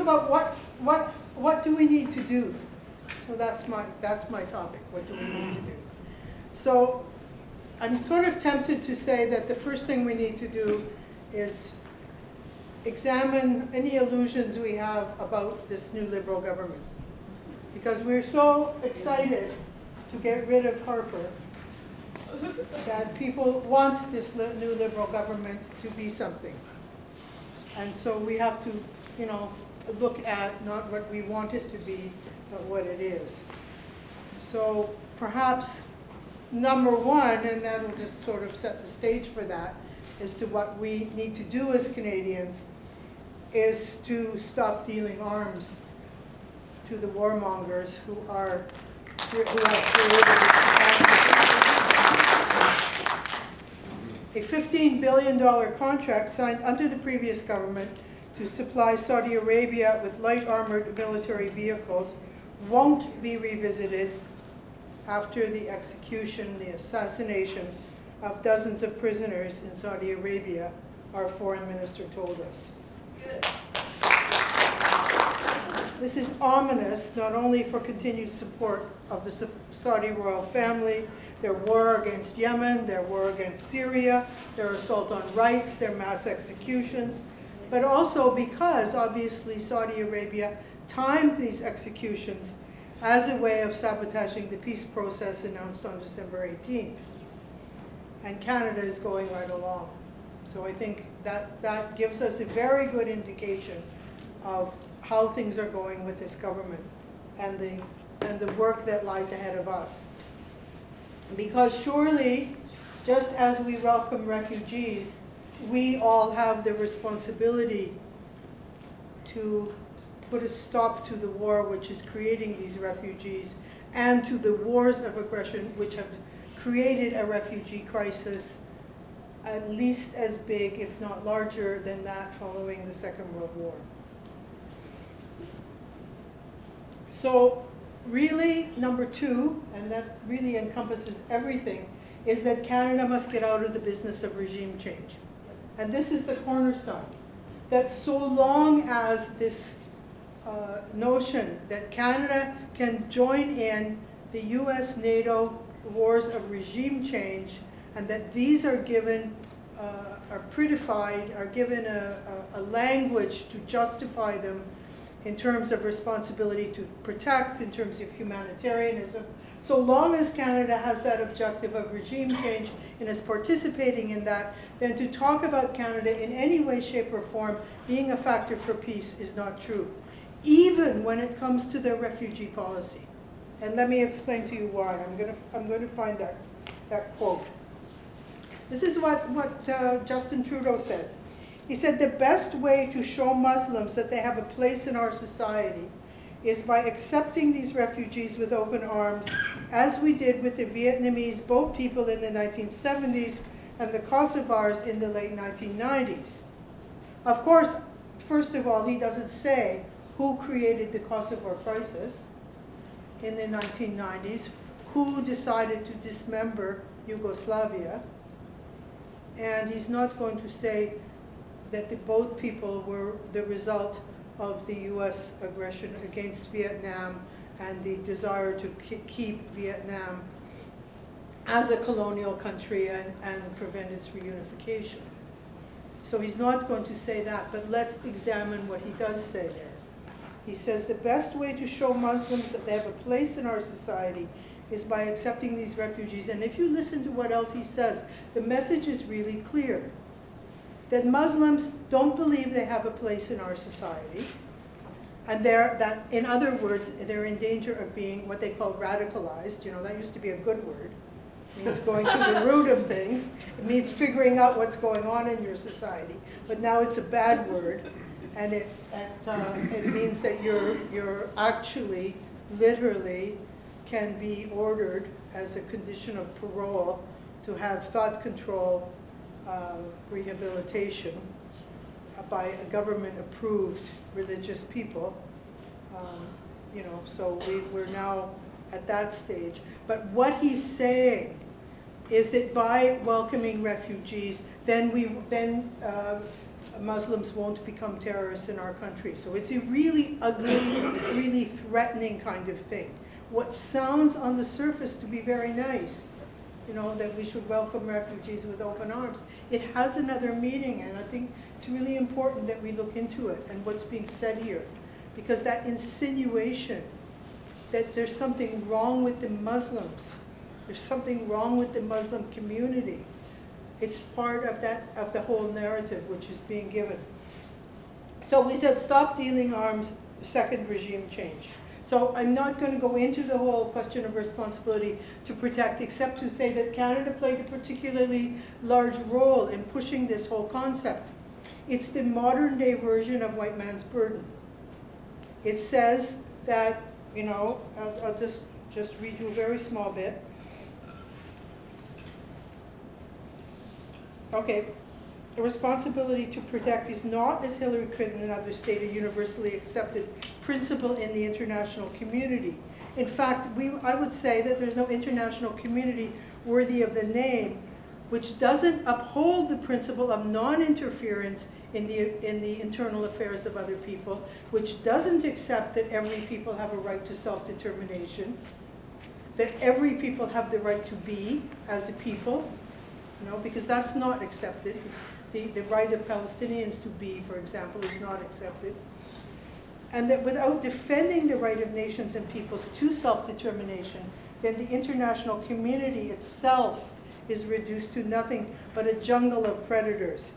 about what do we need to do. So that's my topic. What do we need to do? So I'm sort of tempted to say that the first thing we need to do is examine any illusions we have about this new Liberal government. Because we're so excited to get rid of Harper that people want this new Liberal government to be something. And so we have to, you know, look at not what we want it to be, but what it is. So perhaps number one, and that'll just sort of set the stage for that, as to what we need to do as Canadians, is to stop dealing arms to the warmongers who have created a $15 billion contract signed under the previous government to supply Saudi Arabia with light armored military vehicles won't be revisited after the execution, the assassination of dozens of prisoners in Saudi Arabia, our foreign minister told us. Good. This is ominous, not only for continued support of the Saudi royal family, their war against Yemen, their war against Syria, their assault on rights, their mass executions, but also because, obviously, Saudi Arabia timed these executions as a way of sabotaging the peace process announced on December 18th. And Canada is going right along. So I think that gives us a very good indication of how things are going with this government and the work that lies ahead of us. Because surely, just as we welcome refugees, we all have the responsibility to put a stop to the war which is creating these refugees and to the wars of aggression which have created a refugee crisis at least as big, if not larger, than that following the Second World War. So really, number two, and that really encompasses everything, is that Canada must get out of the business of regime change. And this is the cornerstone. That so long as this notion that Canada can join in the US, NATO wars of regime change, and that these are given, are prettified, are given a language to justify them in terms of responsibility to protect, in terms of humanitarianism. So long as Canada has that objective of regime change and is participating in that, then to talk about Canada in any way, shape, or form being a factor for peace is not true, even when it comes to their refugee policy. And let me explain to you why. I'm going to find that quote. This is what Justin Trudeau said. He said, "The best way to show Muslims that they have a place in our society is by accepting these refugees with open arms, as we did with the Vietnamese boat people in the 1970s and the Kosovars in the late 1990s. Of course, first of all, he doesn't say who created the Kosovo crisis in the 1990s, who decided to dismember Yugoslavia, and he's not going to say that the boat people were the result of the US aggression against Vietnam and the desire to keep Vietnam as a colonial country and prevent its reunification. So he's not going to say that, but let's examine what he does say there. He says, the best way to show Muslims that they have a place in our society is by accepting these refugees. And if you listen to what else he says, the message is really clear. That Muslims don't believe they have a place in our society, and in other words, they're in danger of being what they call radicalized. You know, that used to be a good word. It means going to the root of things. It means figuring out what's going on in your society. But now it's a bad word, and it means that you're actually, literally, can be ordered as a condition of parole to have thought control rehabilitation by a government-approved religious people. You know, so we're now at that stage. But what he's saying is that by welcoming refugees, then Muslims won't become terrorists in our country. So it's a really ugly, really threatening kind of thing. What sounds on the surface to be very nice, you know, that we should welcome refugees with open arms, it has another meaning, and I think it's really important that we look into it and what's being said here. Because that insinuation that there's something wrong with the Muslims, there's something wrong with the Muslim community, it's part of the whole narrative which is being given. So we said stop dealing arms, second regime change. So I'm not going to go into the whole question of responsibility to protect, except to say that Canada played a particularly large role in pushing this whole concept. It's the modern day version of white man's burden. It says that, you know, I'll just read you a very small bit. Okay, the responsibility to protect is not, as Hillary Clinton and others stated, a universally accepted principle in the international community. In fact, I would say that there's no international community worthy of the name which doesn't uphold the principle of non-interference in the internal affairs of other people, which doesn't accept that every people have a right to self-determination, that every people have the right to be as a people, you know, because that's not accepted. The right of Palestinians to be, for example, is not accepted. And that without defending the right of nations and peoples to self-determination, then the international community itself is reduced to nothing but a jungle of predators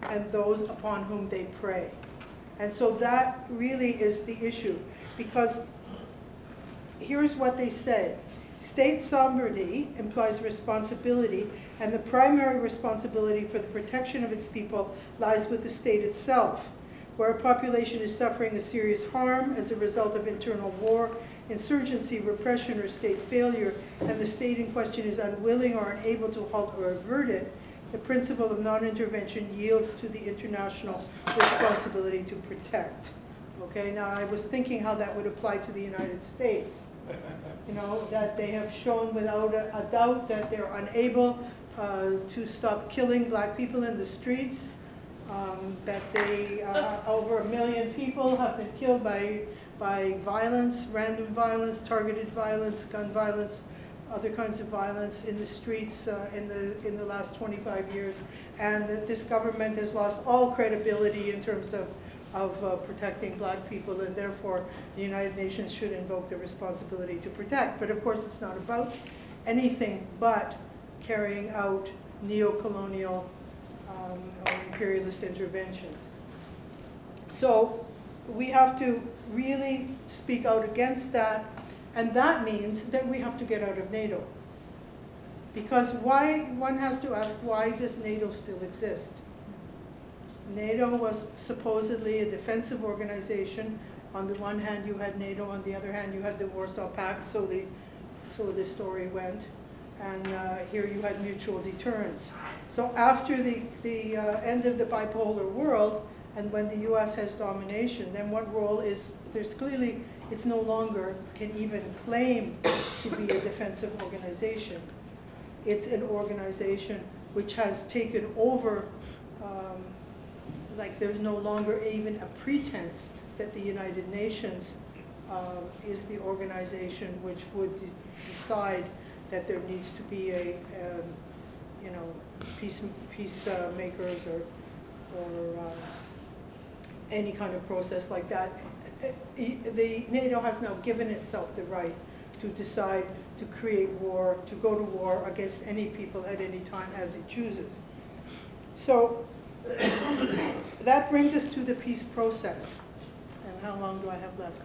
and those upon whom they prey. And so that really is the issue, because here's what they say. State sovereignty implies responsibility, and the primary responsibility for the protection of its people lies with the state itself. Where a population is suffering a serious harm as a result of internal war, insurgency, repression, or state failure, and the state in question is unwilling or unable to halt or avert it, the principle of non-intervention yields to the international responsibility to protect. Okay, now I was thinking how that would apply to the United States. You know, that they have shown without a doubt that they're unable to stop killing black people in the streets, that they, over 1 million people have been killed by violence, random violence, targeted violence, gun violence, other kinds of violence in the streets in the last 25 years, and that this government has lost all credibility in terms of protecting black people, and therefore the United Nations should invoke the responsibility to protect. But of course it's not about anything but carrying out neo-colonial or imperialist interventions. So we have to really speak out against that, and that means that we have to get out of NATO. Because one has to ask, why does NATO still exist? NATO was supposedly a defensive organization. On the one hand you had NATO, on the other hand you had the Warsaw Pact, so the story went. And here you had mutual deterrence. So after the end of the bipolar world, and when the US has domination, then what role is, there's clearly, it's no longer can even claim to be a defensive organization. It's an organization which has taken over, like there's no longer even a pretense that the United Nations is the organization which would decide that there needs to be a, you know, peacemakers or any kind of process like that. The NATO has now given itself the right to decide to create war, to go to war against any people at any time as it chooses. So that brings us to the peace process. And how long do I have left?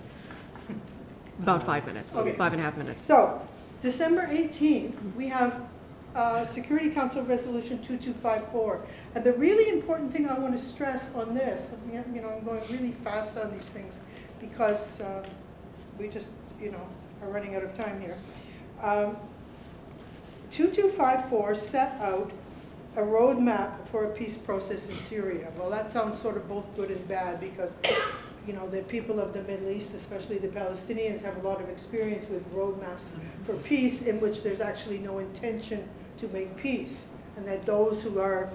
About 5 minutes, Okay. 5.5 minutes. So December 18th, we have Security Council Resolution 2254. And the really important thing I want to stress on this, you know, I'm going really fast on these things because we just, you know, are running out of time here. 2254 set out a roadmap for a peace process in Syria. Well, that sounds sort of both good and bad because, you know, the people of the Middle East, especially the Palestinians, have a lot of experience with roadmaps for peace in which there's actually no intention to make peace. and that those who are,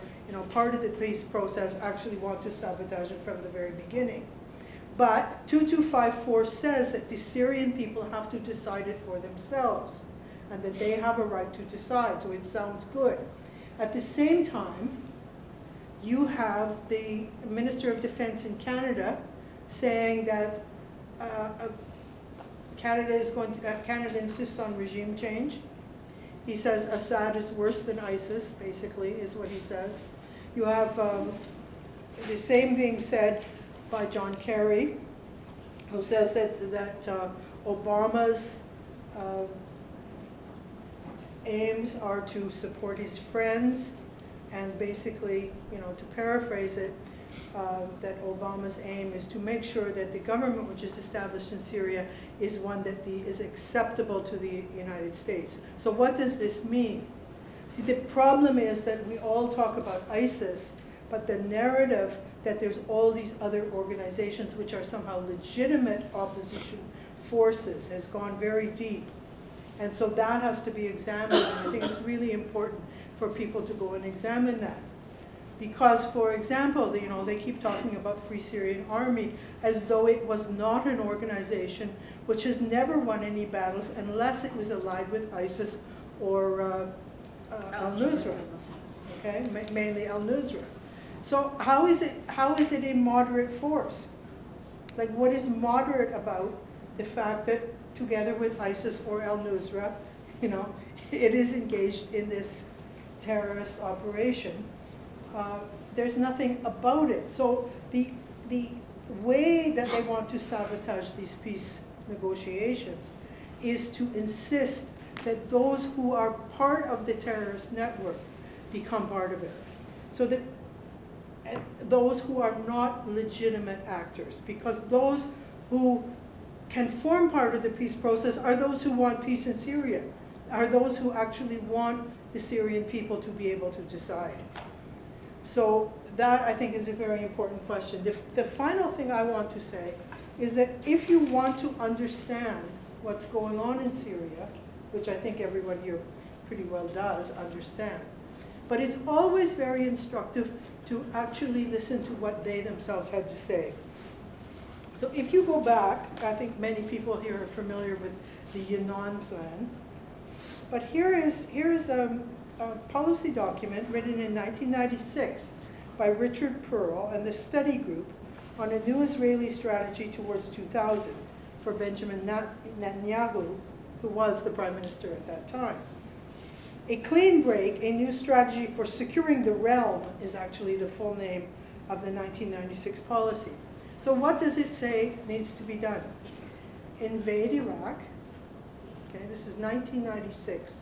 part of the peace process actually want to sabotage it from the very beginning. But 2254 says that the Syrian people have to decide it for themselves, and that they have a right to decide, so it sounds good. At the same time, you have the Minister of Defense in Canada saying that Canada insists on regime change. He says Assad is worse than ISIS, basically, is what he says. You have the same thing said by John Kerry, who says that Obama's aims are to support his friends, and basically, to paraphrase it, that Obama's aim is to make sure that the government which is established in Syria is one that is acceptable to the United States. So what does this mean? See, the problem is that we all talk about ISIS, but the narrative that there's all these other organizations which are somehow legitimate opposition forces has gone very deep. And so that has to be examined, and I think it's really important for people to go and examine that. Because, for example, they keep talking about Free Syrian Army as though it was not an organization which has never won any battles unless it was allied with ISIS or al-Nusra, okay, mainly al-Nusra. So how is it a moderate force? Like, what is moderate about the fact that together with ISIS or al-Nusra, it is engaged in this terrorist operation? There's nothing about it. So the way that they want to sabotage these peace negotiations is to insist that those who are part of the terrorist network become part of it. So that those who are not legitimate actors, because those who can form part of the peace process are those who want peace in Syria, are those who actually want the Syrian people to be able to decide. So that, I think, is a very important question. The final thing I want to say is that if you want to understand what's going on in Syria, which I think everyone here pretty well does understand, but it's always very instructive to actually listen to what they themselves had to say. So if you go back, I think many people here are familiar with the Yangon Plan, but here is a policy document written in 1996 by Richard Pearl and the study group on a new Israeli strategy towards 2000 for Benjamin Netanyahu, who was the prime minister at that time. A clean break, a new strategy for securing the realm is actually the full name of the 1996 policy. So what does it say needs to be done? Invade Iraq, okay, this is 1996.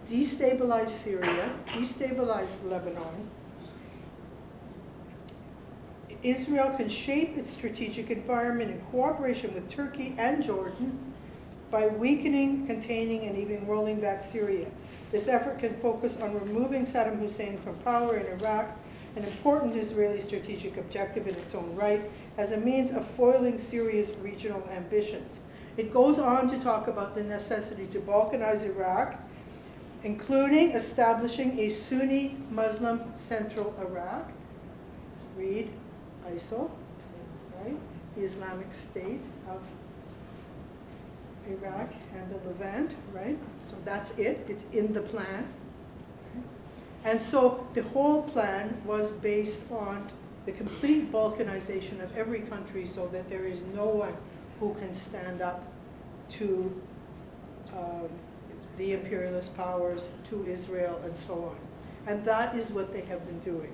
Destabilize Syria, destabilize Lebanon. Israel can shape its strategic environment in cooperation with Turkey and Jordan by weakening, containing, and even rolling back Syria. This effort can focus on removing Saddam Hussein from power in Iraq, an important Israeli strategic objective in its own right, as a means of foiling Syria's regional ambitions. It goes on to talk about the necessity to balkanize Iraq, including establishing a Sunni Muslim central Iraq, read ISIL, right? The Islamic State of Iraq and the Levant, right? So that's it, it's in the plan. And so the whole plan was based on the complete balkanization of every country so that there is no one who can stand up to the imperialist powers, to Israel, and so on. And that is what they have been doing.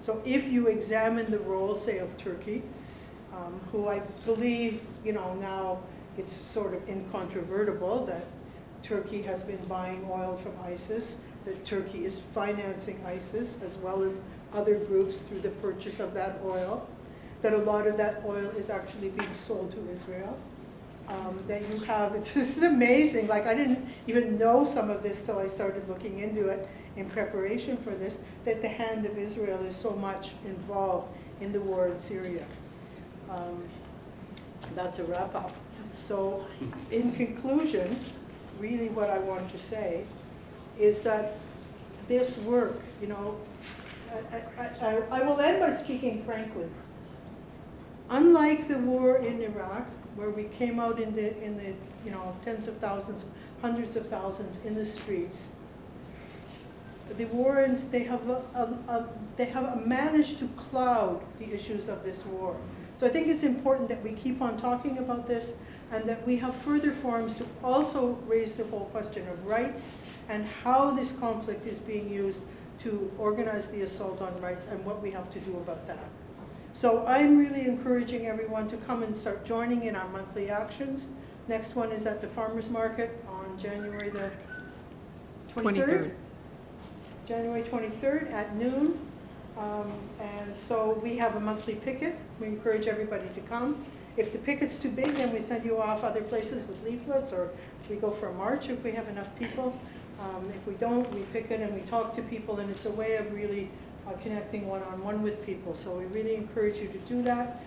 So if you examine the role, say, of Turkey, who I believe, now it's sort of incontrovertible that Turkey has been buying oil from ISIS, that Turkey is financing ISIS as well as other groups through the purchase of that oil, that a lot of that oil is actually being sold to Israel. That you have, it's just amazing, like I didn't even know some of this till I started looking into it in preparation for this, that the hand of Israel is so much involved in the war in Syria. That's a wrap up. So in conclusion, really what I want to say is that this work, you know, I will end by speaking frankly. Unlike the war in Iraq, where we came out in the you know, tens of thousands, hundreds of thousands in the streets, the Warrens, they have managed to cloud the issues of this war. So I think it's important that we keep on talking about this, and that we have further forums to also raise the whole question of rights and how this conflict is being used to organize the assault on rights and what we have to do about that. So I'm really encouraging everyone to come and start joining in our monthly actions. Next one is at the farmers market on January the 23rd. January 23rd at noon. And so we have a monthly picket. We encourage everybody to come. If the picket's too big, then we send you off other places with leaflets, or we go for a march if we have enough people. If we don't, we picket and we talk to people, and it's a way of really connecting one-on-one with people. So we really encourage you to do that,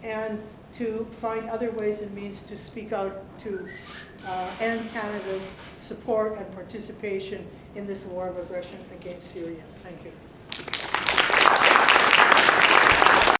and to find other ways and means to speak out to end Canada's support and participation in this war of aggression against Syria. Thank you.